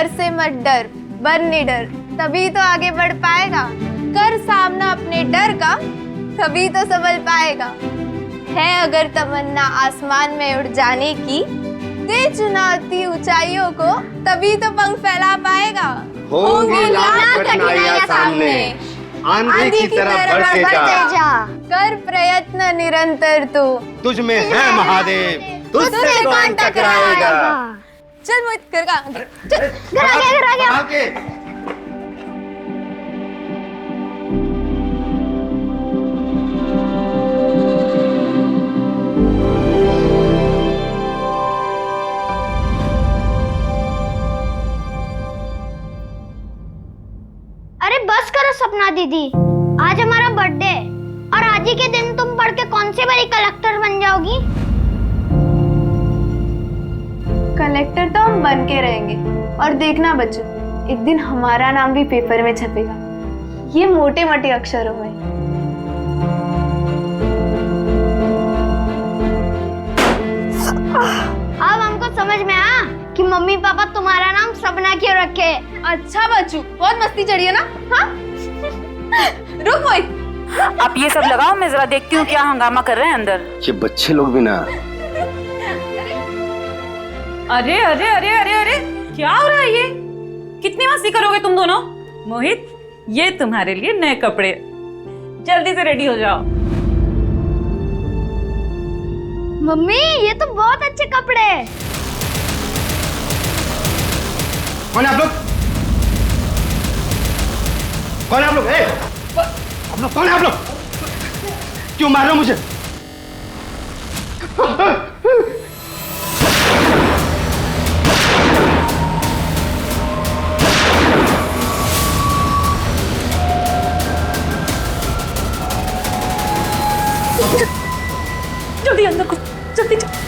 डर से मत डर, बन निडर, तभी तो आगे बढ़ पाएगा। कर सामना अपने डर का, तभी तो संभल पाएगा। है अगर तमन्ना आसमान में उड़ जाने की, दे चुनौती ऊंचाइयों को, तभी तो पंख फैला पाएगा। होंगी लाख कठिनाइयां सामने, आंधी की तरह बढ़ते जा। कर प्रयत्न निरंतर तू, तुझ में है महादेव, तुझसे कौन टकराएगा। चल मोहित कर का घर आ गया। अरे बस करो सपना दीदी, आज हमारा बर्थडे है और आज ही के दिन तुम पढ़ के कौन से बड़ी कलेक्टर बन जाओगी? कलेक्टर तो हम बन के रहेंगे, और देखना बच्चों, एक दिन हमारा नाम भी पेपर में छपेगा, ये मोटे मोटे अक्षरों में। अब हमको समझ में आया कि मम्मी पापा तुम्हारा नाम सपना क्यों रखे। अच्छा बच्चू, बहुत मस्ती चढ़ी है ना? हाँ? रुक मोहित, आप ये सब लगाओ, मैं जरा देखती हूँ क्या हंगामा कर रहे हैं अंदर। ये बच्चे लोग भी ना। अरे अरे अरे अरे अरे, क्या हो रहा है ये? कितनी मस्ती करोगे तुम दोनों? मोहित, ये तुम्हारे लिए नए कपड़े, जल्दी से रेडी हो जाओ। मम्मी ये तो बहुत अच्छे कपड़े हैं। कौन है आप लोग? कौन है आप लोग? आप लोग कौन है आप लोग? क्यों मार रहे हो मुझे? जल्दी अंदर को, जल्दी जल्दी।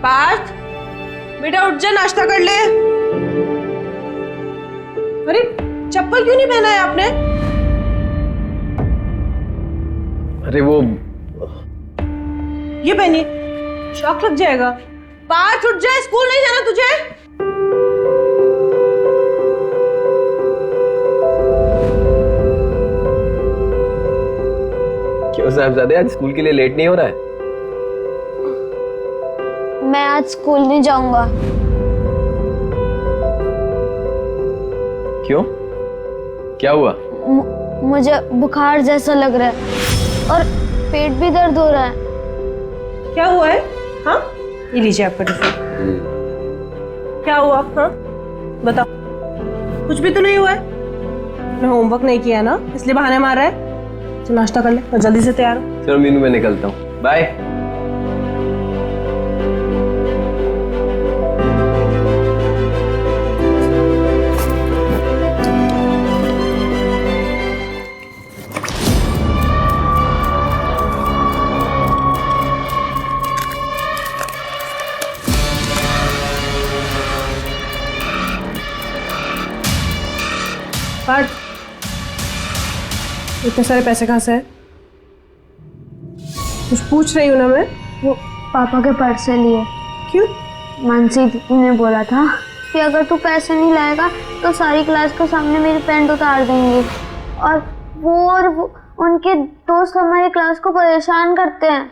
पार्थ, बेटा उठ जा, नाश्ता कर ले। अरे चप्पल क्यों नहीं पहना है आपने? अरे वो ये पहनिए, शॉक लग जाएगा। पार्थ उठ जा, स्कूल नहीं जाना तुझे? क्यों साहबजादे, आज स्कूल के लिए लेट नहीं हो रहा है? मैं आज स्कूल नहीं जाऊंगा। क्यों? क्या हुआ? मुझे बुखार जैसा लग रहा है और पेट भी दर्द हो रहा है। क्या हुआ है? हाँ, ये लीजिए आपका टिफिन। क्या हुआ? हाँ बताओ। कुछ भी तो नहीं हुआ है? मैं होमवर्क नहीं किया ना, इसलिए बहाने मार रहा है। तो नाश्ता कर ले और जल्दी से तैयार हो। चलो मीनू, मैं निकलता हूँ, बाय। पार्थ, इतने सारे पैसे कहाँ से है? कुछ पूछ रही हूँ ना मैं। वो पापा के पर्स से लिए। क्यों? मानसी दीदी ने बोला था कि अगर तू पैसे नहीं लाएगा तो सारी क्लास के सामने मेरी पैंट उतार देंगे, और वो उनके दोस्त हमारी क्लास को परेशान करते हैं।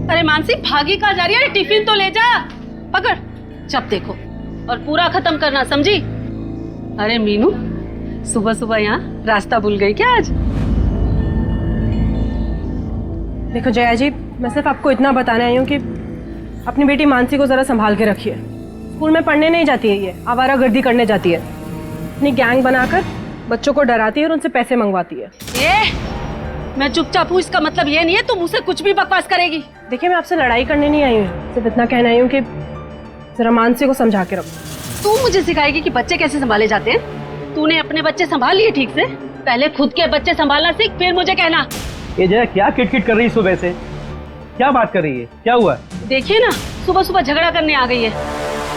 अरे मानसी, भागी कहाँ जा रही है? टिफिन तो ले जा, पकड़, जब देखो और पूरा खत्म करना, समझी? अरे मीनू, सुबह सुबह यहाँ रास्ता भूल गई क्या आज? देखो जया जी, मैं सिर्फ आपको इतना बताने आई हूँ कि अपनी बेटी मानसी को जरा संभाल के रखिए। स्कूल में पढ़ने नहीं जाती है, ये आवारागर्दी करने जाती है। अपनी गैंग बनाकर बच्चों को डराती है और उनसे पैसे मंगवाती है। मैं चुपचाप हूँ, इसका मतलब ये नहीं है तुम मुझसे कुछ भी बकवास करेगी। देखिए मैं आपसे लड़ाई करने नहीं आई हूँ, सिर्फ इतना कहना आई हूँ कि जरा मानसी को समझा के रखो। तू मुझे सिखाएगी कि बच्चे कैसे संभाले जाते हैं? तूने अपने बच्चे संभाल लिए ठीक से? पहले खुद के बच्चे संभालना सीख, फिर मुझे कहना। ये जया क्या किटकिट कर रही है सुबह से? क्या बात कर रही है? क्या हुआ? देखिए ना, सुबह सुबह झगड़ा करने आ गई है।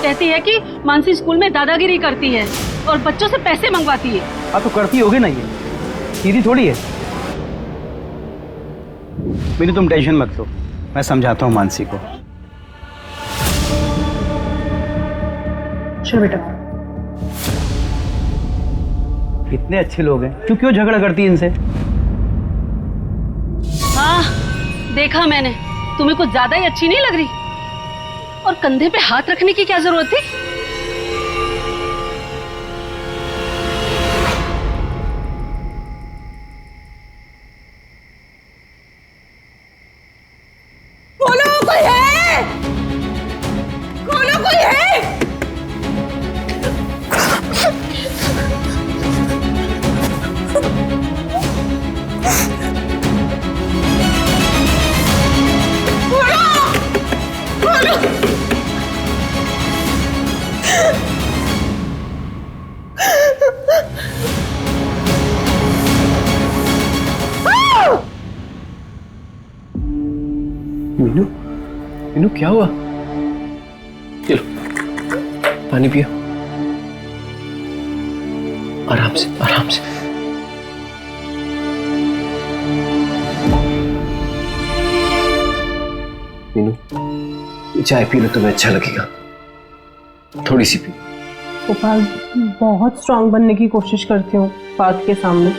कहती है कि मानसी स्कूल में दादागिरी करती है और बच्चों से पैसे मंगवाती है। हाँ तो करती होगी ना, ये सीधी थोड़ी है। मीनू तुम टेंशन मत लो, मैं समझाता हूँ मानसी को। चलो बेटा। इतने अच्छे लोग हैं, तू क्यों झगड़ा करती है इनसे? हाँ देखा मैंने, तुम्हें कुछ ज्यादा ही अच्छी नहीं लग रही। और कंधे पे हाथ रखने की क्या जरूरत थी? खोलो, कोई है? खोलो, कोई है? मीनू, मीनू क्या हुआ? चलो पानी पियो, आराम से आराम से। मीनू चाय पी लो, तुम्हें अच्छा लगेगा। थोड़ी सी पी। गोपाल, बहुत स्ट्रांग बनने की कोशिश करती हूँ बात के सामने,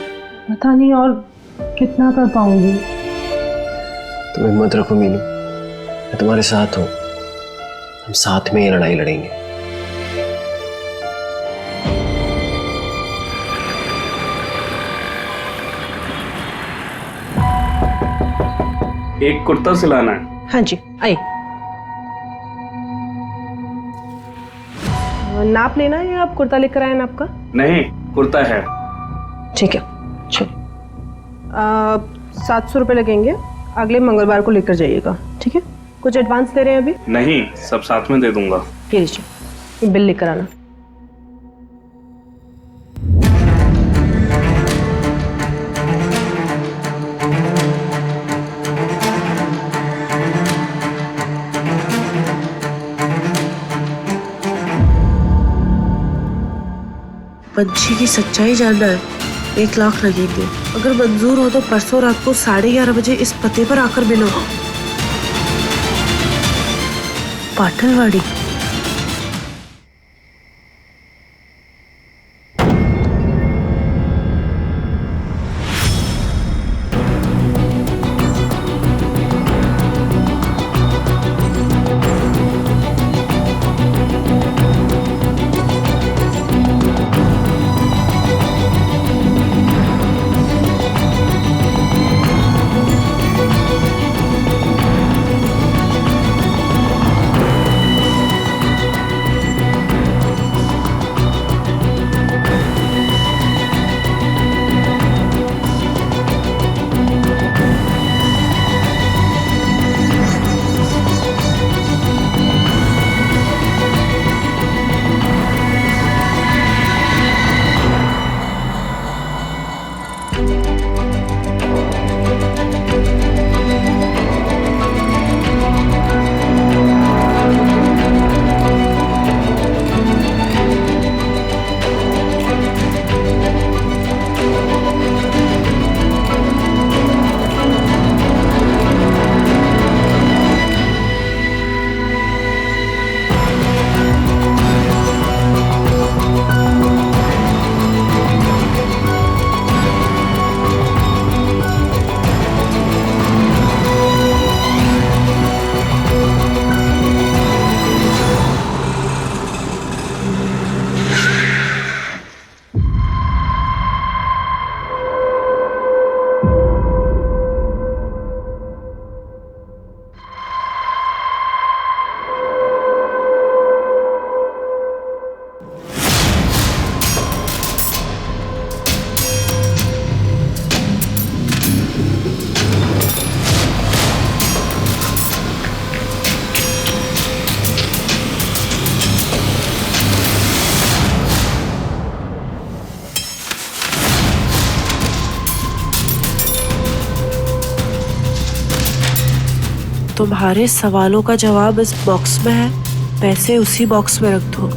पता नहीं और कितना कर पाऊंगी। तुम हिम्मत रखो मीनू, मैं तुम्हारे साथ हूं। हम साथ में ये लड़ाई लड़ेंगे। एक कुर्ता सिलाना है। हाँ जी आइए। नाप लेना है या आप कुर्ता लेकर आए नाप का? नहीं, कुर्ता है। ठीक है चलिए। 700 रुपये लगेंगे, अगले मंगलवार को लेकर जाइएगा, ठीक है? कुछ एडवांस दे रहे हैं अभी? नहीं, सब साथ में दे दूंगा। ये लीजिए, ये बिल लेकर आना। पंछी की सच्चाई जानना है, 1 लाख लगेंगे। अगर मंजूर हो तो परसों रात को 11:30 बजे इस पते पर आकर मिलो। पाटलवाड़ी। तुम्हारे सवालों का जवाब इस बॉक्स में है, पैसे उसी बॉक्स में रख दो।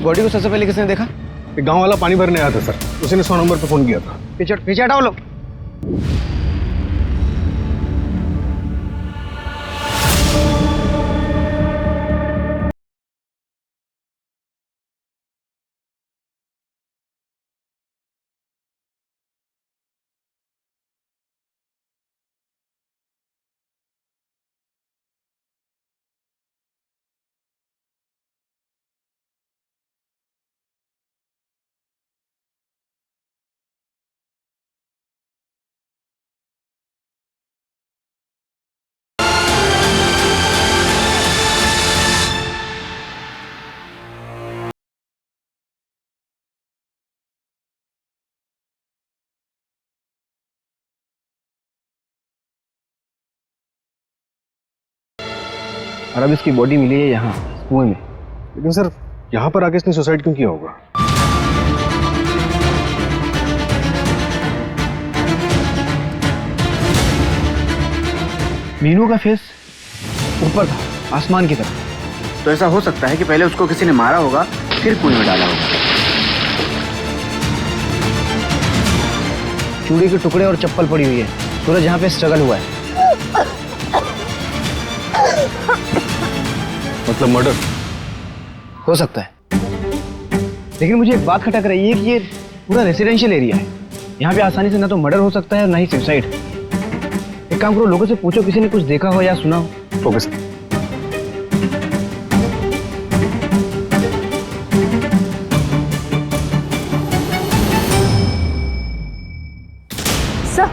बॉडी को सबसे पहले किसने देखा? एक गांव वाला पानी भरने आया था सर, उसी ने 100 नंबर पे फोन किया था। पीछे हटाओ लोग। और अब इसकी बॉडी मिली है यहाँ कुएं में। लेकिन सर यहाँ पर आके इसने सुसाइड क्यों किया होगा? मीनू का फेस ऊपर था, आसमान की तरफ। तो ऐसा हो सकता है कि पहले उसको किसी ने मारा होगा, फिर कुएं में डाला होगा। चूड़ी के टुकड़े और चप्पल पड़ी हुई है। सूरज यहाँ पे स्ट्रगल हुआ है। मतलब मर्डर हो सकता है, लेकिन मुझे एक बात खटक रही है कि ये पूरा रेसिडेंशियल एरिया है। यहाँ पे आसानी से ना तो मर्डर हो सकता है और ना ही सुसाइड। एक काम करो, लोगों से पूछो किसी ने कुछ देखा हो या सुना हो। Okay sir. सर,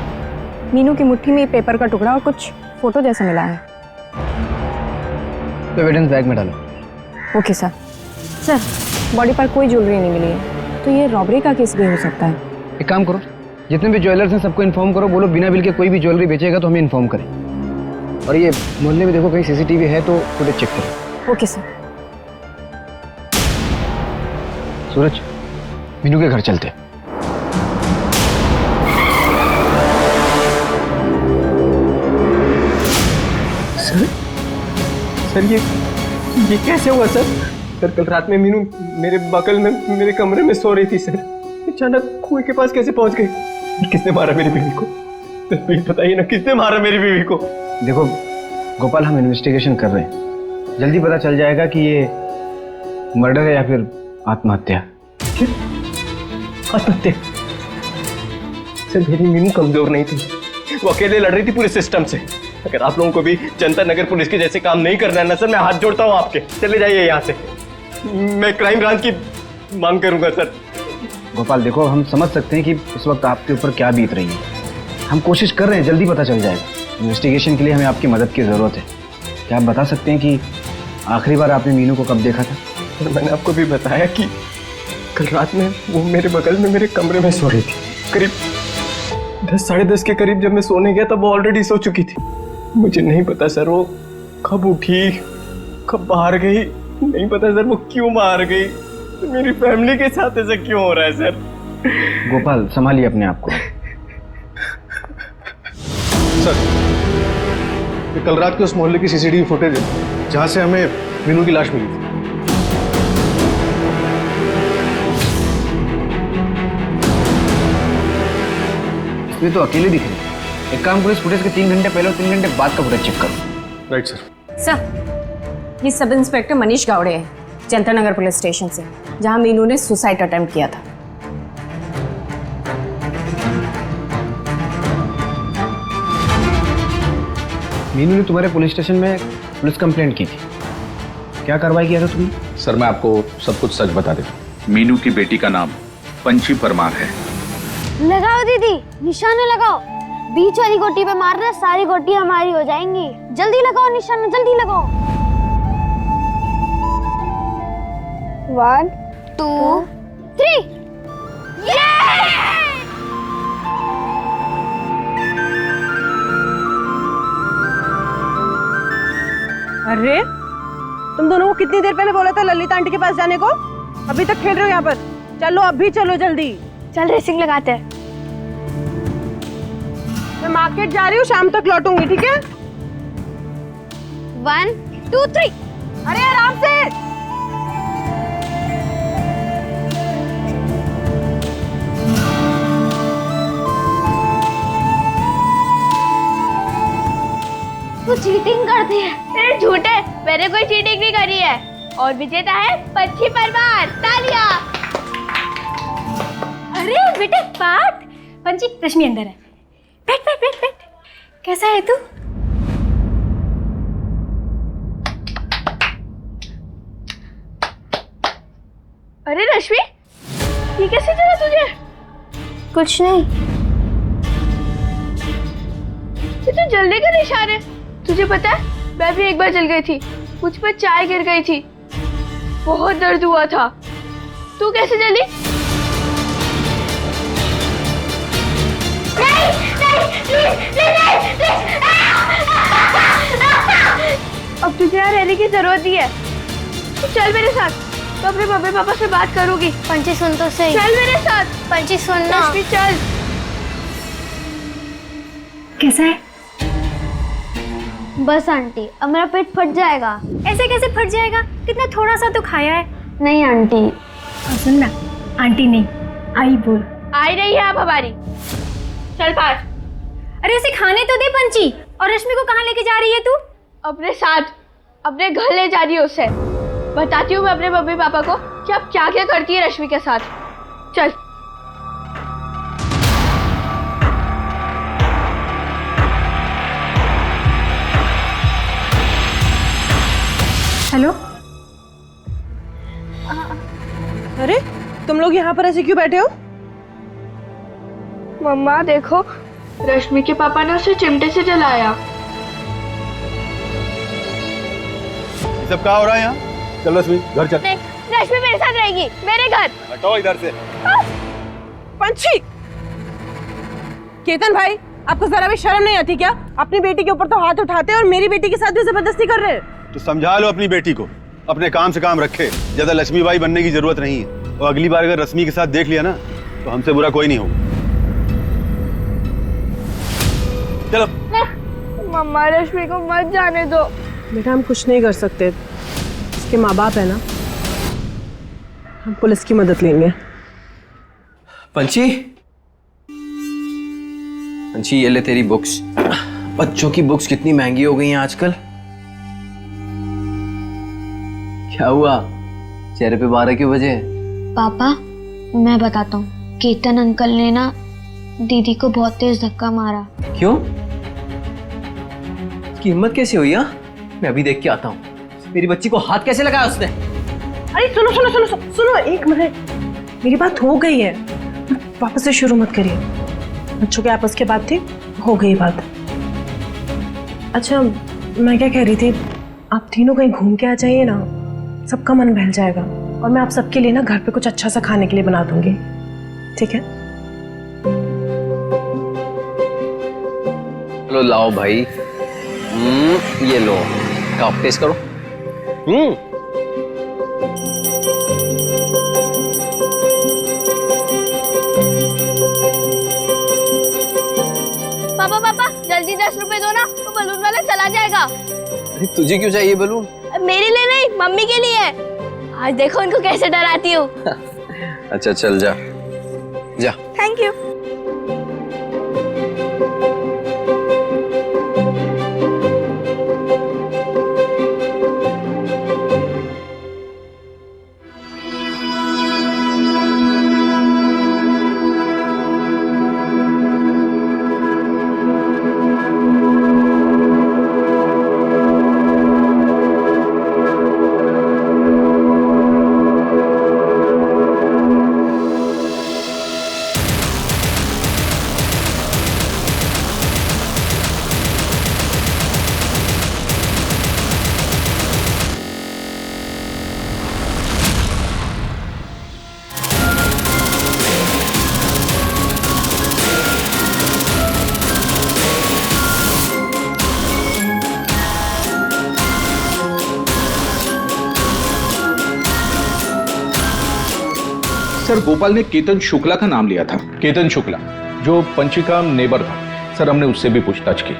मीनू की मुट्ठी में पेपर का टुकड़ा और कुछ फोटो जैसा मिला है। तो एविडेंस बैग में डालो। Okay sir. सर, बॉडी पर कोई ज्वेलरी नहीं मिली है, तो ये रॉबरी का केस भी हो सकता है। एक काम करो, जितने भी ज्वेलर्स हैं सबको इन्फॉर्म करो, बोलो बिना बिल के कोई भी ज्वेलरी बेचेगा तो हमें इन्फॉर्म करें। और ये मोहल्ले में देखो कहीं सीसीटीवी है तो फुटेज चेक करो। Okay sir. सूरज, मीनू के घर चलते। सर ये कैसे हुआ सर? कल रात में मीनू मेरे बगल में मेरे कमरे में सो रही थी सर। अचानक कुएं के पास कैसे पहुंच गई? किसने मारा मेरी बीवी को? प्लीज बताइए ना, किसने मारा मेरी बीवी को? देखो गोपाल, हम इन्वेस्टिगेशन कर रहे हैं, जल्दी पता चल जाएगा कि ये मर्डर है या फिर आत्महत्या। आत्महत्या? सर मेरी मीनू कमजोर नहीं थी, वो अकेले लड़ रही थी पूरे सिस्टम से। अगर आप लोगों को भी जनता नगर पुलिस के जैसे काम नहीं करना है ना सर, मैं हाथ जोड़ता हूँ आपके। चले जाइए यहाँ से, मैं क्राइम ब्रांच की मांग करूंगा सर। गोपाल देखो, हम समझ सकते हैं कि इस वक्त आपके ऊपर क्या बीत रही है। हम कोशिश कर रहे हैं, जल्दी पता चल जाएगा। इन्वेस्टिगेशन के लिए हमें आपकी मदद की ज़रूरत है। क्या आप बता सकते हैं कि आखिरी बार आपने मीनू को कब देखा था? सर मैंने आपको भी बताया कि कल रात में वो मेरे बगल में मेरे कमरे में सो रही थी। करीब 10 साढ़े 10 के करीब जब मैं सोने गया तब वो ऑलरेडी सो चुकी थी। मुझे नहीं पता सर वो कब उठी, कब बाहर गई, नहीं पता सर वो क्यों बाहर गई। मेरी फैमिली के साथ ऐसा क्यों हो रहा है सर? गोपाल संभालिए अपने आप को। सर, ये कल रात के उस मोहल्ले की सीसीटीवी फुटेज है जहां से हमें मीनू की लाश मिली थी। इसमें तो अकेले दिख रहे हैं। एक काम करो, इस फुटेज के 3 घंटे पहले और 3 घंटे बाद का फुटेज चेक करो। Right sir. सर, ये सब इंस्पेक्टर मनीष गावड़े है, जंतर नगर पुलिस स्टेशन से, जहां मीनू ने सुसाइड अटेम्प्ट किया था। मीनू ने तुम्हारे पुलिस स्टेशन में पुलिस कंप्लेंट की थी, क्या कार्रवाई किया था तुमने? सर मैं आपको सब कुछ सच बता देता हूँ। मीनू की बेटी का नाम पंची परमार है। लगाओ दीदी, निशाने लगाओ। बीच वाली गोटी पे मारना, सारी गोटी हमारी हो जाएंगी। जल्दी लगाओ निशाना, जल्दी लगाओ। 1 2 3। अरे तुम दोनों को कितनी देर पहले बोला था ललिता आंटी के पास जाने को? अभी तक खेल रहे हो यहाँ पर? चलो अभी चलो जल्दी। चल रेसिंग लगाते हैं। मैं मार्केट जा रही हूँ, शाम तक लौटूंगी, ठीक है? 1 2 3। अरे आराम से। तू चीटिंग करती है। तेरे झूठे, मैंने कोई चीटिंग नहीं करी है। और विजेता है पंची परमार। तालियां। अरे बेटे बैठ। पंची, रश्मि अंदर है। बैठ बैठ बैठ बैठ। कैसा है तू? अरे रश्मि, ये कैसे चला तुझे? कुछ नहीं। ये तो जलने का निशान है। तुझे पता है, मैं भी एक बार जल गई थी। मुझ पर चाय गिर गई थी, बहुत दर्द हुआ था। तू कैसे जली? अब तुझे यहाँ रहने की जरूरत नहीं है। तू चल मेरे साथ, तो अपने मम्मी पापा से बात करूंगी। पंची सुन तो सही। चल मेरे साथ। पंची सुन ना। रश्मि चल। कैसा है? बस आंटी, अब मेरा पेट फट जाएगा। ऐसे कैसे फट जाएगा? कितना थोड़ा सा तो खाया है। नहीं आंटी। सुन ना, आंटी नहीं, आई बोल। आई रही है अब हमारी। चल पास। अरे उसे खाने तो दे पंची। और रश्मि को कहाँ लेके जा रही है तू? अपने साथ, अपने घर ले जा रही है उसे। बताती हूँ मैं अपने मम्मी पापा को कि आप क्या क्या करती है रश्मि के साथ। चल। हेलो। अरे तुम लोग यहाँ पर ऐसे क्यों बैठे हो? मम्मा देखो, रश्मि के पापा ने उसे चिमटे से जलाया। सब क्या हो रहा है यहाँ? चल रश्मि घर चल। रश्मि मेरे साथ रहेगी, मेरे घर। हटाओ इधर से। पंची, केतन भाई, आपको जरा भी शर्म नहीं आती क्या? अपनी बेटी के ऊपर तो हाथ उठाते और मेरी बेटी के साथ भी जबरदस्ती कर रहे हैं। तो समझा लो अपनी बेटी को, अपने काम से काम रखे। ज्यादा लक्ष्मी बाई बनने की जरूरत नहीं है। और अगली बार अगर रश्मि के साथ देख लिया ना, तो हमसे बुरा कोई नहीं होगा। चलो। मम्मा रश्मि को मत जाने दो। बेटा हम कुछ नहीं कर सकते, इसके माँ बाप है ना, हम पुलिस की मदद लेंगे। पंची, पंची ये ले तेरी बुक्स। बच्चों की बुक्स कितनी महंगी हो गई हैं आजकल। क्या हुआ, चेहरे पे 12 क्यों बजे? पापा मैं बताता हूँ, केतन अंकल ने ना दीदी को बहुत तेज धक्का मारा। क्यों? उसकी हिम्मत कैसे हुई? मैं अभी देख के आता हूँ। मेरी बच्ची को हाथ कैसे लगाया उसने? अरे सुनो सुनो सुनो सुनो, सुनो एक मिनट, मेरी बात हो गई है, वापस से शुरू मत करिए। बच्चों के आपस की बात थी, हो गई बात। अच्छा मैं क्या कह रही थी, आप तीनों कहीं घूम के आ जाइए ना, सबका मन बहल जाएगा। और मैं आप सबके लिए ना घर पे कुछ अच्छा सा खाने के लिए बना दूंगी, ठीक है? चलो लाओ भाई। ये लो, आप टेस्ट करो। पापा पापा जल्दी 10 रुपए दो ना, तो बलून वाला चला जाएगा। अरे तुझे क्यों चाहिए बलून? मेरे लिए नहीं, मम्मी के लिए। आज देखो उनको कैसे डराती हूँ। अच्छा चल जा जा। Thank you. सर गोपाल ने केतन शुक्ला का नाम लिया था। केतन शुक्ला जो पंची का नेबर था। सर हमने उससे भी पूछताछ की,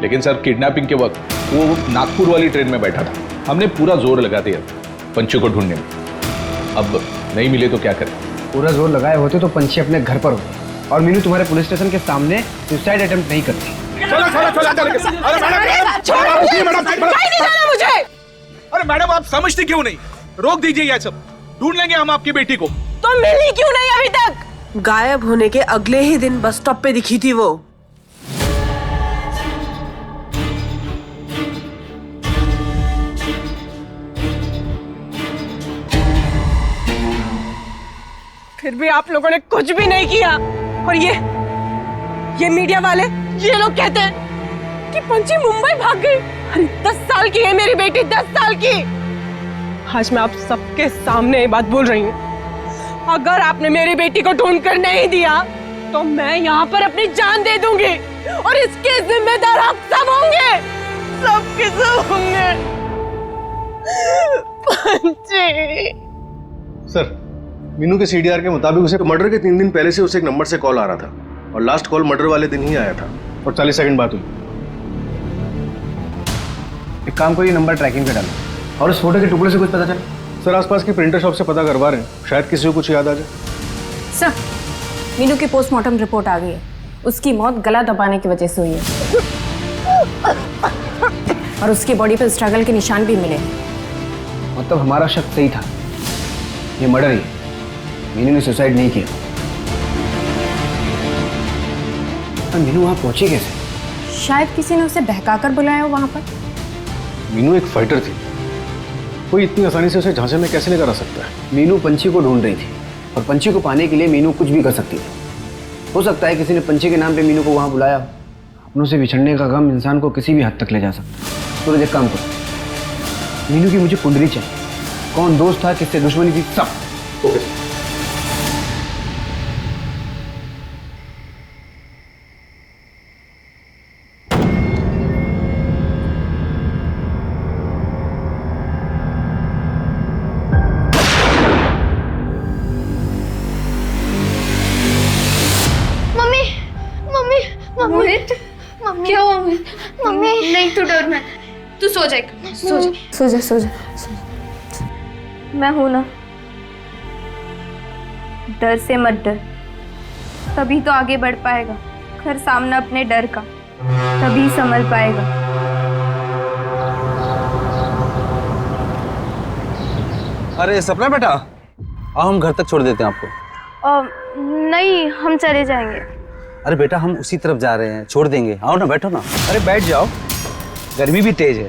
लेकिन सर किडनैपिंग के वक्त वो नागपुर वाली ट्रेन में बैठा था। हमने पूरा जोर लगा दिया पंची को ढूंढने में। अब नहीं मिले तो क्या करें? पूरा जोर लगाए होते तो पंची अपने घर पर होते और मीनू तुम्हारे पुलिस स्टेशन के सामने सुसाइड अटेम्प्ट नहीं करती। मुझे। अरे मैडम आप समझती क्यों नहीं? रोक दीजिए ये सब, ढूंढ लेंगे हम आपकी बेटी को। तो मिली क्यों नहीं अभी तक? गायब होने के अगले ही दिन बस स्टॉप पे दिखी थी वो। फिर भी आप लोगों ने कुछ भी नहीं किया। और ये मीडिया वाले, ये लोग कहते हैं कि पंची मुंबई भाग गई। अरे 10 साल की है मेरी बेटी, 10 साल की। आज मैं आप सबके सामने ये बात बोल रही हूँ, अगर आपने मेरी बेटी को ढूंढ कर नहीं दिया तो मैं यहाँ पर अपनी जान दे दूंगी और इसके जिम्मेदार आप सब होंगे, सब के सब होंगे। पंची। सर मीनू के सीडीआर के मुताबिक उसे मर्डर के 3 दिन पहले से उसे एक नंबर से कॉल आ रहा था और लास्ट कॉल मर्डर वाले दिन ही आया था और 40 सेकंड बात हुई। एक काम करिए, नंबर ट्रैकिंग पे डालो और उस फोटो के टुकड़े से कुछ पता चला? सर आसपास की प्रिंटर शॉप से पता करवा रहे हैं, शायद किसी को कुछ याद आ जाए। सर मीनू की पोस्टमार्टम रिपोर्ट आ गई है। उसकी मौत गला दबाने की वजह से हुई है और उसकी बॉडी पर स्ट्रगल के निशान भी मिले। मतलब हमारा शक सही था, ये मर्डर ही। मीनू ने सुसाइड नहीं किया। मीनू वहां पहुंची कैसे? शायद किसी ने उसे बहकाकर बुलाया हो वहां पर। मीनू एक फाइटर थी, कोई इतनी आसानी से उसे झांसे में कैसे लेकर आ सकता है? मीनू पंची को ढूंढ रही थी और पंची को पाने के लिए मीनू कुछ भी कर सकती थी। हो सकता है किसी ने पंची के नाम पे मीनू को वहां बुलाया। अपनों से बिछड़ने का गम इंसान को किसी भी हद तक ले जा सकता। तो एक काम करो, मीनू की मुझे कुंडली चाहिए, कौन दोस्त था, किससे दुश्मनी थी, सब। ओके। मोहित, मम्मी क्या हुआ? मम्मी नहीं, तू डर मत, तू सो जा, सो जा, सो जा, सो जा। मैं हूं ना। डर से मत डर, तभी तो आगे बढ़ पाएगा। कर सामना अपने डर का, तभी संभल पाएगा। अरे सपना बेटा, आओ हम घर तक छोड़ देते हैं आपको। नहीं, हम चले जाएंगे। अरे बेटा हम उसी तरफ जा रहे हैं, छोड़ देंगे। आओ ना, बैठो ना। अरे बैठ जाओ, गर्मी भी तेज है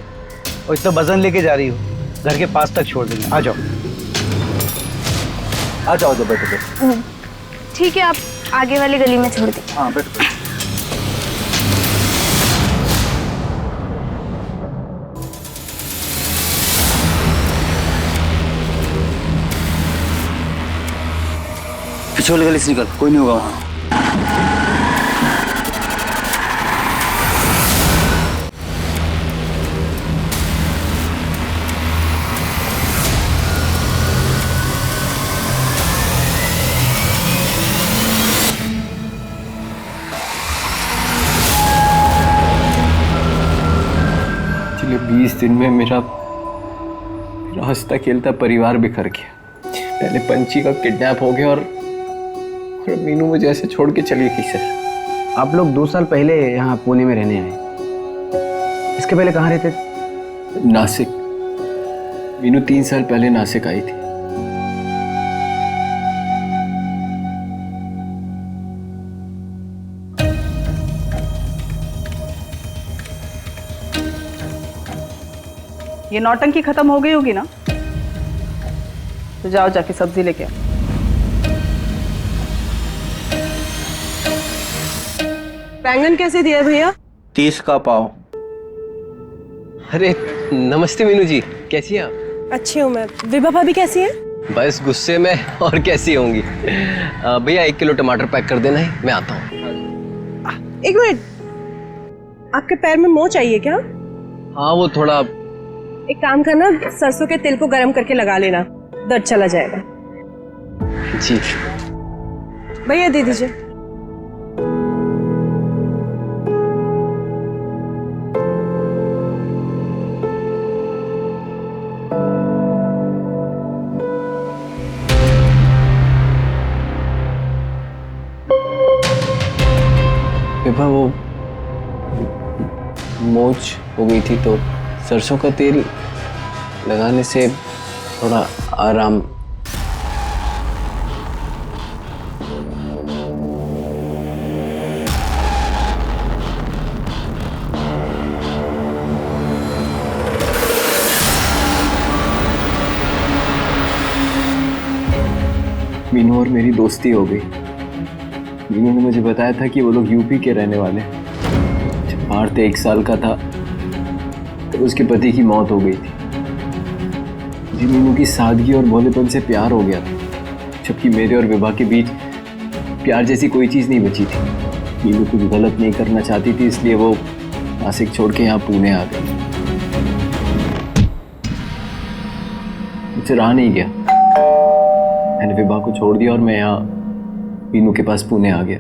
और इतना वजन लेके जा रही हो, घर के पास तक छोड़ देंगे। आ जाओ आ जाओ, बैठो बैठो। ठीक है, आप आगे वाली गली में छोड़ दें। हाँ बैठो। पीछे वाली गली से निकल, कोई नहीं होगा वहाँ। पिछले 20 दिन में मेरा हंसता खेलता परिवार बिखर गया। पहले पंची का किडनैप हो गया और मीनू मुझे ऐसे छोड़ के चली गई। सर आप लोग 2 साल पहले यहाँ पुणे में रहने आए, इसके पहले कहाँ रहते थे? नासिक। मीनू 3 साल पहले नासिक आई थी। ये नौटंकी खत्म हो गई होगी ना? तो जाओ जाके सब्जी लेके आओ। बैंगन कैसे दिया भैया? 30 का पाव। अरे नमस्ते मीनू जी, कैसी हैं आप? अच्छी हूँ मैं। विभा भाभी कैसी है? बस गुस्से में, और कैसी होंगी। भैया 1 किलो टमाटर पैक कर देना है, मैं आता हूँ। 1 मिनट, आपके पैर में मोच आई है क्या? हाँ वो थोड़ा। एक काम करना, सरसों के तेल को गर्म करके लगा लेना, दर्द चला जाएगा। जी भैया दे दीजिए। विभा वो मोच हो गई थी तो सरसों का तेल लगाने से थोड़ा आराम। मीनू और मेरी दोस्ती हो गई। मीनू ने मुझे बताया था कि वो लोग यूपी के रहने वाले हैं। जब पार्थ 1 साल का था तब उसके पति की मौत हो गई थी। मुझे मीनू की सादगी और भोलेपन से प्यार हो गया था, जबकि मेरे और विभा के बीच प्यार जैसी कोई चीज़ नहीं बची थी। मीनू कुछ गलत नहीं करना चाहती थी, इसलिए वो नासिक छोड़ के यहाँ पुणे आ गई। मुझसे रहा नहीं गया, मैंने विभा को छोड़ दिया और मैं यहाँ मीनू के पास पुणे आ गया।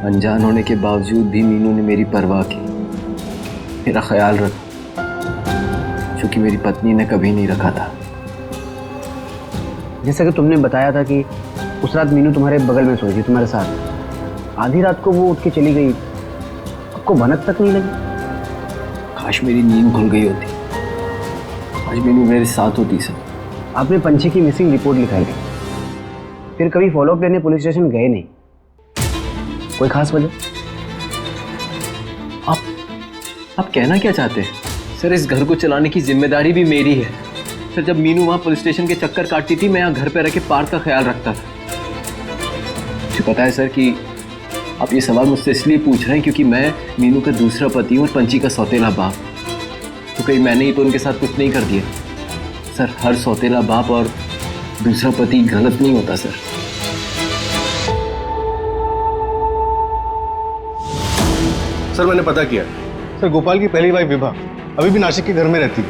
अनजान होने के बावजूद भी मीनू ने मेरी परवाह की, मेरा ख्याल रखा, जो कि मेरी पत्नी ने कभी नहीं रखा था। जैसा कि तुमने बताया था कि उस रात मीनू तुम्हारे बगल में सोई थी, तुम्हारे साथ। आधी रात को वो उठ के चली गई, आपको भनक तक नहीं लगी? काश मेरी नींद खुल गई होती, आज मीनू मेरे साथ होती। सर, आपने पंछी की मिसिंग रिपोर्ट लिखाई थी, फिर कभी फॉलोअप लेने पुलिस स्टेशन गए नहीं? कोई खास वजह? आप कहना क्या चाहते हैं? सर, इस घर को चलाने की जिम्मेदारी भी मेरी है। सर, जब मीनू वहाँ पुलिस स्टेशन के चक्कर काटती थी, मैं यहाँ घर पे रह के पार्थ का ख्याल रखता था। मुझे पता है सर कि आप ये सवाल मुझसे इसलिए पूछ रहे हैं क्योंकि मैं मीनू का दूसरा पति हूँ और पंछी का सौतेला बाप। तो कहीं मैंने ही तो उनके साथ कुछ नहीं कर दिया? सर, हर सौतेला बाप और दूसरा पति गलत नहीं होता सर। सर मैंने पता किया, सर गोपाल की पहली वाइफ विभा अभी भी नासिक के घर में रहती है।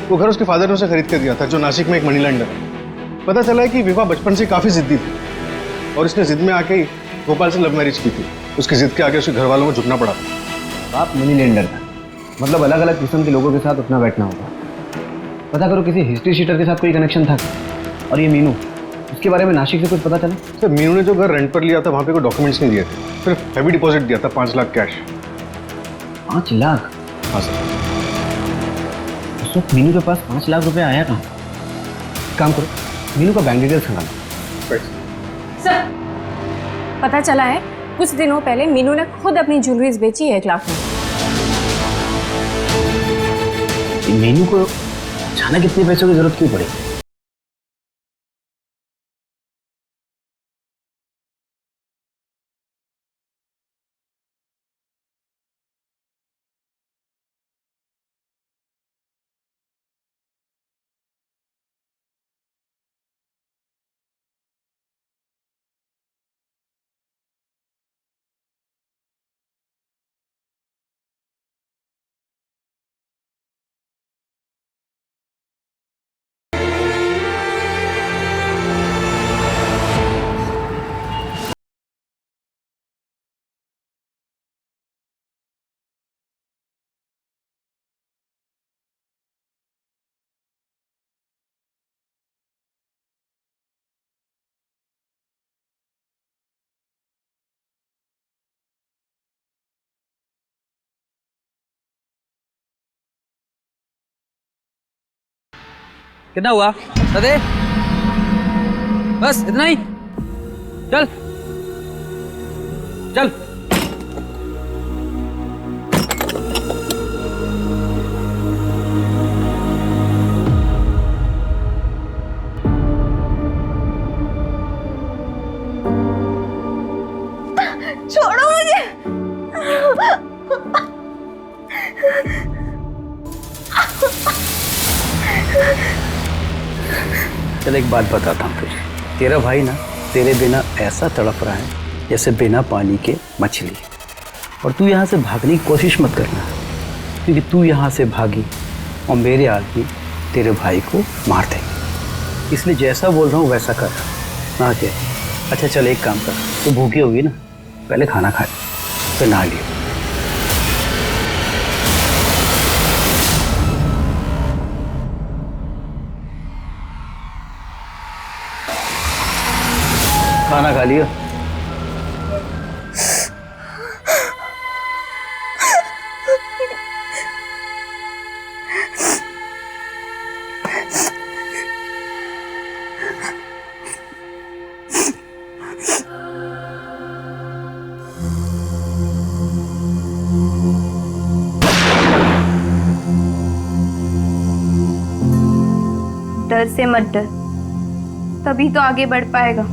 वो घर उसके फादर ने उसे खरीद कर दिया था, जो नासिक में एक मनी लैंडर है। पता चला है कि विभा बचपन से काफी जिद्दी थी और इसने जिद में आके ही गोपाल से लव मैरिज की थी। उसकी जिद के आगे उसके घर वालों को झुकना पड़ा था। बाप मनी लैंडर था, मतलब अलग अलग किस्म के लोगों के साथ उठना बैठना होगा। पता करो किसी हिस्ट्री शीटर के साथ कोई कनेक्शन था। और ये मीनू, उसके बारे में नासिक से कुछ पता चला? सर मीनू ने जो घर रेंट पर लिया था वहाँ पे कोई डॉक्यूमेंट्स नहीं दिए थे, सिर्फ हैवी डिपॉजिट दिया था 5 लाख कैश। 5 लाख? हाँ सर। उस वक्त मीनू के पास 5 लाख रुपए आया कहाँ? काम करो, मीनू का बैंक डिटेल्स निकालो। सर, पता चला है कुछ दिनों पहले मीनू ने खुद अपनी ज्वेलरीज बेची है 1 लाख में। मीनू को अचानक इतने पैसों की जरूरत क्यों पड़ी? कितना हुआ? दे बस इतना ही। चल चल। छोड़ो मुझे। चल एक बात बताता हूँ तुझे, तेरा भाई ना तेरे बिना ऐसा तड़प रहा है जैसे बिना पानी के मछली। और तू यहाँ से भागने की कोशिश मत करना, क्योंकि तू यहाँ से भागी और मेरे आदमी तेरे भाई को मार देंगे। इसलिए जैसा बोल रहा हूँ वैसा कर। हाँ क्या? अच्छा चल एक काम कर, तू भूखी होगी ना, पहले खाना खा ले, फिर नहा लियो। खाना खा लियो। डर से मत डर, तभी तो आगे बढ़ पाएगा।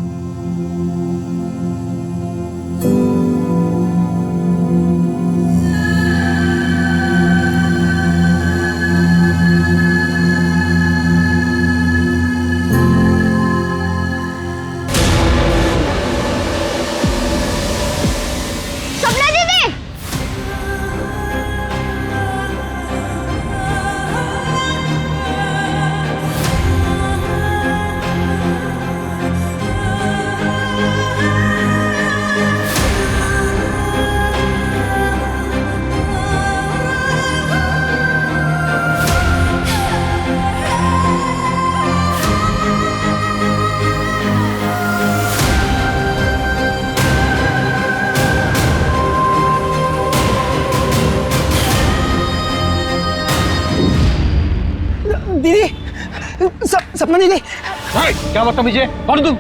सपना दीदी, सपना दीदी। क्या बदतमीज है? कौन तुम?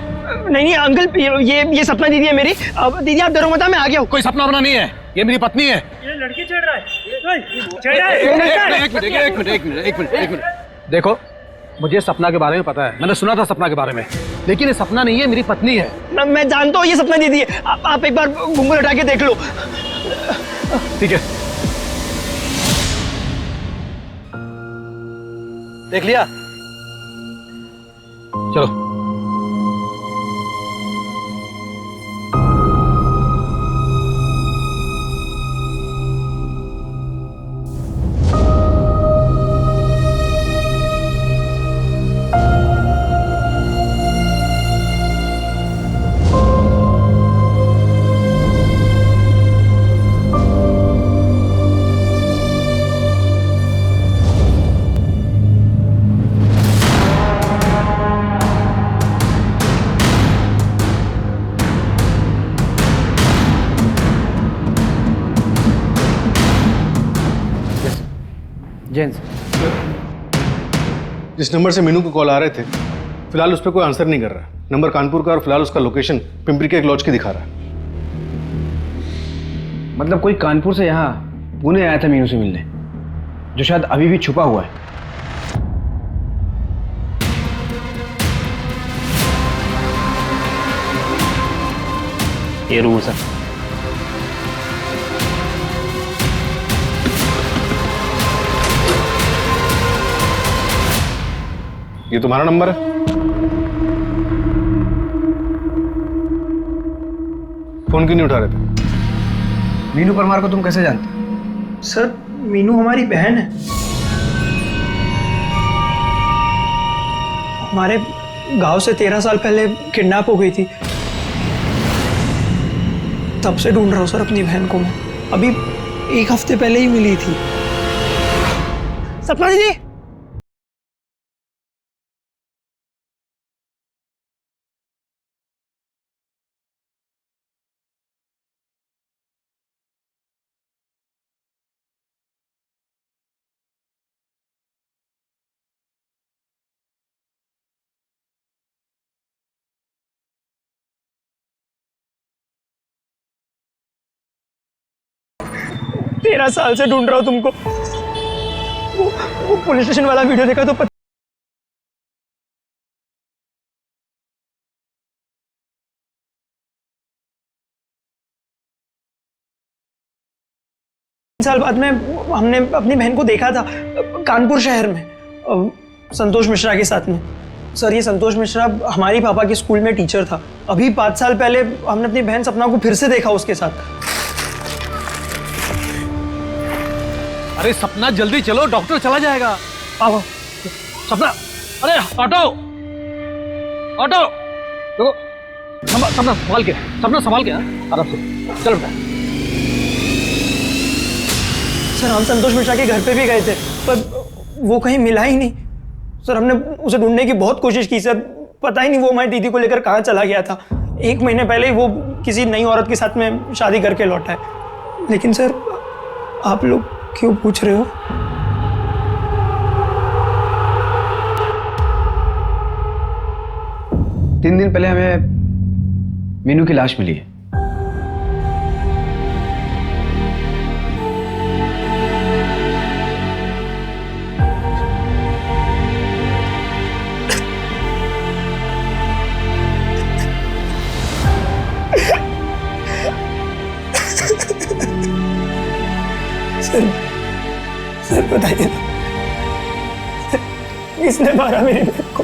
नहीं अंकल, ये सपना दीदी है मेरी। अब दीदी आप डरो मत, मैं आ गया हूँ। कोई सपना अपना नहीं है, ये मेरी पत्नी है। ये लड़की चढ़ रहा है। एक मिनट। देखो, मुझे सपना के बारे में पता है, मैंने सुना था सपना के बारे में, लेकिन ये सपना नहीं है, मेरी पत्नी है। मैं जानता हूँ ये सपना दीदी है। आप एक बार घुंघरू हटा के देख लो। ठीक है, देख लिया? चलो। जेंस, जिस नंबर से मीनू को कॉल आ रहे थे, फिलहाल उस पर कोई आंसर नहीं कर रहा। नंबर कानपुर का और फिलहाल उसका लोकेशन पिंपरी के एक लॉज की दिखा रहा है। मतलब कोई कानपुर से यहाँ पुणे आया था मीनू से मिलने, जो शायद अभी भी छुपा हुआ है। ये रूम सर। ये तुम्हारा नंबर है? फोन क्यों नहीं उठा रहे थे? मीनू परमार को तुम कैसे जानते? सर, मीनू हमारी बहन है। हमारे गांव से 13 साल पहले किडनैप हो गई थी। तब से ढूंढ रहा हूँ सर अपनी बहन को मैं। अभी 1 हफ्ते पहले ही मिली थी। सपना दीदी, तेरह साल से ढूंढ रहा हूँ तुमको। वो पुलिस स्टेशन वाला वीडियो देखा तो 3 साल बाद में हमने अपनी बहन को देखा था कानपुर शहर में, संतोष मिश्रा के साथ में। सर, ये संतोष मिश्रा हमारी पापा के स्कूल में टीचर था। अभी 5 साल पहले हमने अपनी बहन सपना को फिर से देखा उसके साथ। अरे सपना जल्दी चलो, डॉक्टर चला जाएगा। आओ सपना, अरे ऑटो ऑटो, देखो सपना संभाल के, सपना संभाल के, आराम से चल बेटा। सर हम संतोष मिश्रा के घर पे भी गए थे पर वो कहीं मिला ही नहीं सर। हमने उसे ढूंढने की बहुत कोशिश की सर, पता ही नहीं वो हमारी दीदी को लेकर कहाँ चला गया था। 1 महीने पहले ही वो किसी नई औरत के साथ में शादी करके लौटा है। लेकिन सर आप लोग क्यों पूछ रहे हो? तीन दिन पहले हमें मीनू की लाश मिली है। सर बताइए ना, किसने मारा मेरी बहन को?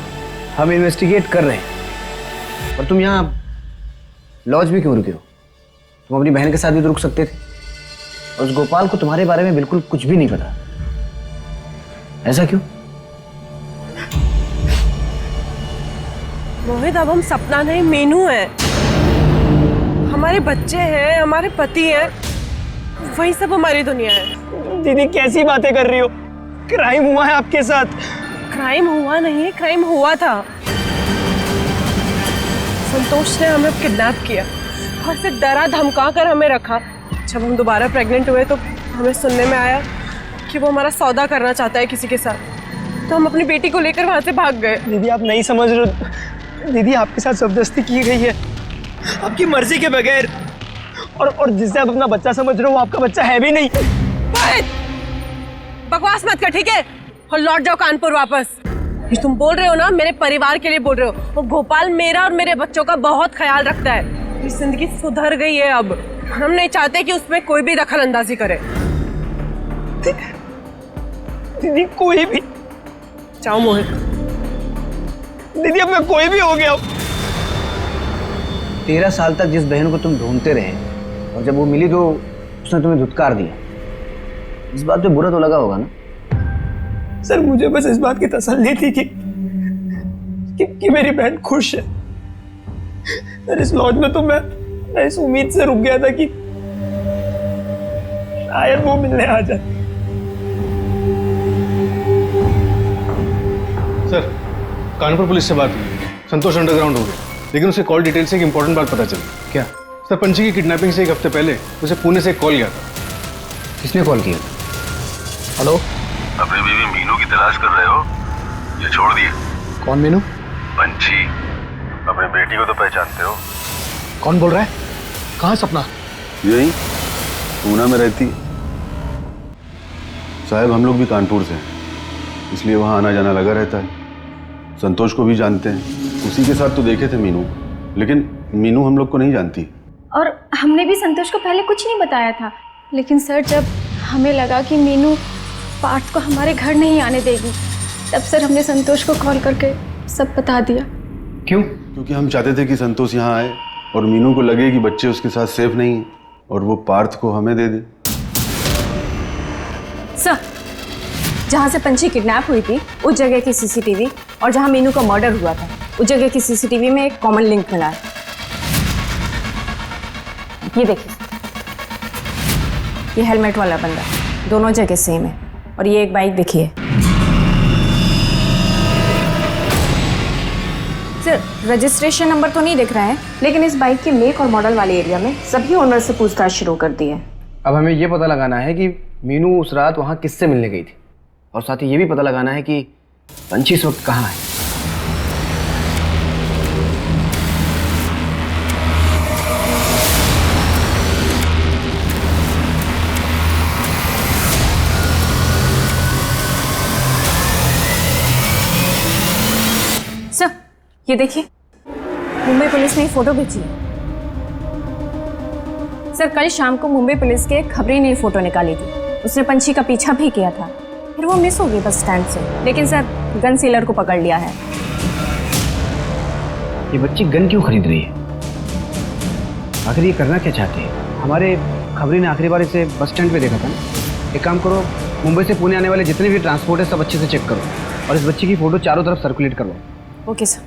हम इन्वेस्टिगेट कर रहे हैं। और तुम यहाँ लॉज में क्यों रुके हो? तुम अपनी बहन के साथ भी तो रुक सकते थे। और उस गोपाल को तुम्हारे बारे में बिल्कुल कुछ भी नहीं पता। ऐसा क्यों? मोहित अब हम सपना नहीं मीनू है। हमारे बच्चे हैं, हमारे पति हैं, वही सब हमारी दुनिया है। दीदी कैसी बातें कर रही हो? क्राइम हुआ है आपके साथ। क्राइम हुआ नहीं है, क्राइम हुआ था। संतोष ने हमें किडनैप किया और से डरा धमका कर हमें रखा। जब हम दोबारा प्रेग्नेंट हुए तो हमें सुनने में आया कि वो हमारा सौदा करना चाहता है किसी के साथ, तो हम अपनी बेटी को लेकर वहां से भाग गए। दीदी आप नहीं समझ रहे हो, दीदी आपके साथ जबरदस्ती की गई है आपकी मर्जी के बगैर। और जिससे आप अपना बच्चा समझ रहे हो वो आपका बच्चा है भी नहीं। बकवास मत कर, ठीक है? और लौट जाओ कानपुर वापस। ये तुम बोल रहे हो ना, मेरे परिवार के लिए बोल रहे हो। वो गोपाल मेरा और मेरे बच्चों का बहुत ख्याल रखता है। मेरी जिंदगी सुधर गई है अब। हम नहीं चाहते कि उसमें कोई भी दखल अंदाजी करे। दीदी कोई भी, जाओ मोहित। दीदी अब मैं कोई भी हो गया। 13 साल तक जिस बहन को तुम ढूंढते रहे और जब वो मिली तो उसने तुम्हें धुतकार दिया। इस बात पे बुरा तो लगा होगा ना? सर मुझे बस इस बात की तसल्ली थी कि मेरी बहन खुश है। सर इस लॉज में तो मैं इस उम्मीद से रुक गया था कि शायद वो मिलने आ जाए। सर कानपुर पुलिस से बात हुई, संतोष अंडरग्राउंड हो गया, लेकिन उसे कॉल डिटेल से एक इंपॉर्टेंट बात पता चली। क्या? सर पंची की किडनैपिंग से 1 हफ्ते पहले उसे पुणे से एक कॉल गया था। किसने कॉल किया? हेलो, अपनी बीवी मीनू की तलाश कर रहे हो? ये छोड़ दिए। कौन मीनू? पंची, अपनी बेटी को तो पहचानते हो? कौन बोल रहा है? कहाँ सपना? यही पूना में रहती। साहब हम लोग भी कानपुर से हैं, इसलिए वहाँ आना जाना लगा रहता है। संतोष को भी जानते हैं, उसी के साथ तो देखे थे मीनू, लेकिन मीनू हम लोग को नहीं जानती। और हमने भी संतोष को पहले कुछ नहीं बताया था, लेकिन सर जब हमें लगा कि मीनू पार्थ को हमारे घर नहीं आने देगी, तब सर हमने संतोष को कॉल करके सब बता दिया। क्यों? क्योंकि हम चाहते थे कि संतोष यहाँ आए और मीनू को लगे कि बच्चे उसके साथ सेफ नहीं हैं और वो पार्थ को हमें दे दे। सर, जहाँ से पंची किडनैप हुई थी उस जगह की सीसीटीवी और जहाँ मीनू का मर्डर हुआ था उस जगह की सीसीटीवी में एक कॉमन लिंक मिला है। ये देखिए, ये हेलमेट वाला बंदा, दोनों जगह सेम है। और ये एक बाइक देखिए। सर, रजिस्ट्रेशन नंबर तो नहीं दिख रहा है, लेकिन इस बाइक के मेक और मॉडल वाले एरिया में सभी ओनर से पूछताछ शुरू कर दी है। अब हमें ये पता लगाना है कि मीनू उस रात वहाँ किससे मिलने गई थी, और साथ ही ये भी पता लगाना है कि पंची इस वक्त कहाँ है। सर, ये देखिए, मुंबई पुलिस ने एक फोटो भेजी है। सर, कल शाम को मुंबई पुलिस के खबरी ने फोटो निकाली थी। उसने पंछी का पीछा भी किया था, फिर वो मिस हो गई बस स्टैंड से। लेकिन सर, गन सेलर को पकड़ लिया है। ये बच्ची गन क्यों खरीद रही है? आखिर ये करना क्या चाहती है? हमारे खबरी ने आखिरी बार इसे बस स्टैंड पे देखा था ना। एक काम करो, मुंबई से पुणे आने वाले जितने भी ट्रांसपोर्ट है सब अच्छे से चेक करो और इस बच्ची की फोटो चारों तरफ सर्कुलेट करवाओ। Okay sir.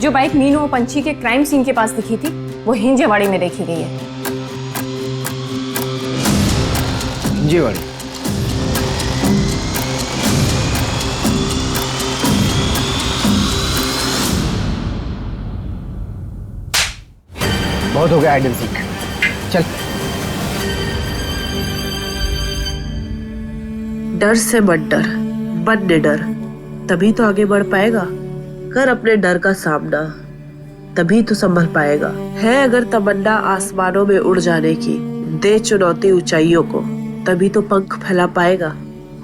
जो बाइक मीनू और पंछी के क्राइम सीन के पास दिखी थी वो हिंजेवाड़ी में देखी गई है। हिंजेवाड़ी? बहुत हो गया आइडल सीख, चल। डर से मत डर, बन निडर, तभी तो आगे बढ़ पाएगा। कर अपने डर का सामना, तभी तो संभल पाएगा। है अगर तमन्ना आसमानों में उड़ जाने की, दे चुनौती ऊंचाइयों को, तभी तो पंख फैला पाएगा।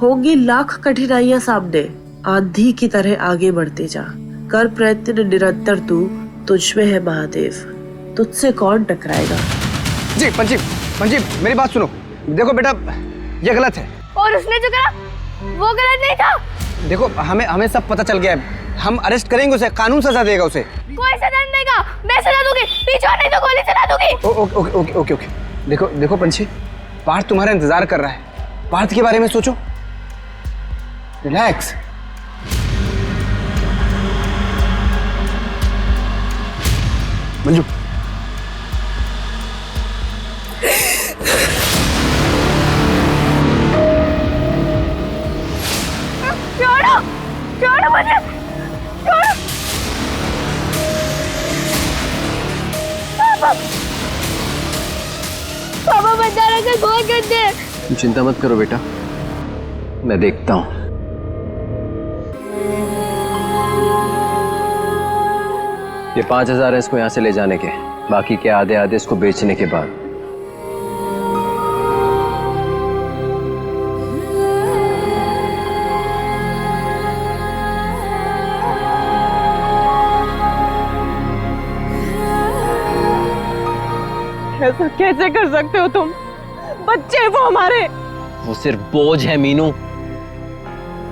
होंगी लाख कठिनाइयां सामने, आंधी की तरह आगे बढ़ते जा। कर प्रयत्न निरंतर तू, तुझ में है महादेव, तुझसे कौन टकराएगा। जी पंची, पंची मेरी बात सुनो। देखो बेटा, ये गलत है। और उसने जो करा वो गलत नहीं था। देखो हमें सब पता चल गया है, हम अरेस्ट करेंगे उसे, कानून सजा देगा उसे। कोई सजा नहीं देगा, मैं सजा दूंगी, पीछे नहीं तो गोली चला दूंगी। Okay okay okay. देखो देखो पंछी, पार्थ तुम्हारा इंतजार कर रहा है, पार्थ के बारे में सोचो, रिलैक्स। मंजू, छोड़ो छोड़ो मुझे, छोड़ो। पापा बंजारा से गोल कर दे। तुम चिंता मत करो बेटा, मैं देखता हूं। ये 5,000 है इसको यहां से ले जाने के, बाकी के आधे आधे इसको बेचने के बाद। ऐसा कैसे कर सकते हो तुम? बच्चे वो हमारे। वो सिर्फ बोझ है मीनू।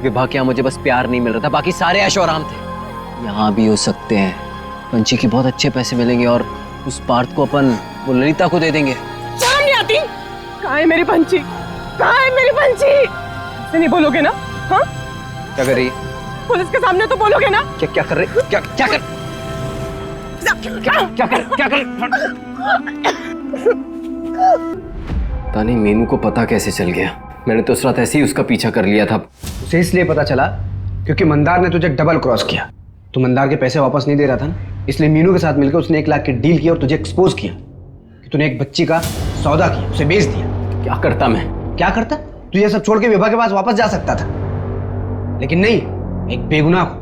विभा के यहाँ मुझे बस प्यार नहीं मिल रहा था, बाकी सारे ऐशो आराम थे। यहाँ भी हो सकते हैं, पंछी की बहुत अच्छे पैसे मिलेंगे और उस पार्थ को अपन वो ललिता को दे देंगे। शर्म नहीं आती? कहाँ है मेरी पंछी? कहाँ है मेरी पंछी? ऐसे नहीं बोलोगे ना? हाँ? क्या कर रही है? पुलिस के सामने तो बोलोगे ना? क्या कर रही? क्या क्या कर? क्या कर? पता नहीं मीनू को पता कैसे चल गया। मैंने तो उस रात ऐसे ही उसका पीछा कर लिया था। उसे इसलिए पता चला क्योंकि मंदार ने तुझे डबल क्रॉस किया। तू मंदार के पैसे वापस नहीं दे रहा था ना, इसलिए मीनू के साथ मिलकर उसने 1 लाख की डील की और तुझे एक्सपोज किया कि तूने एक बच्ची का सौदा किया, उसे बेच दिया। क्या करता मैं? क्या करता? तू ये सब छोड़ के विभा के पास वापस जा सकता था, लेकिन नहीं, एक बेगुनाह को,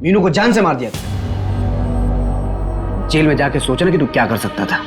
मीनू को जान से मार दिया था। जेल में जाके सोचना कि तू क्या कर सकता था।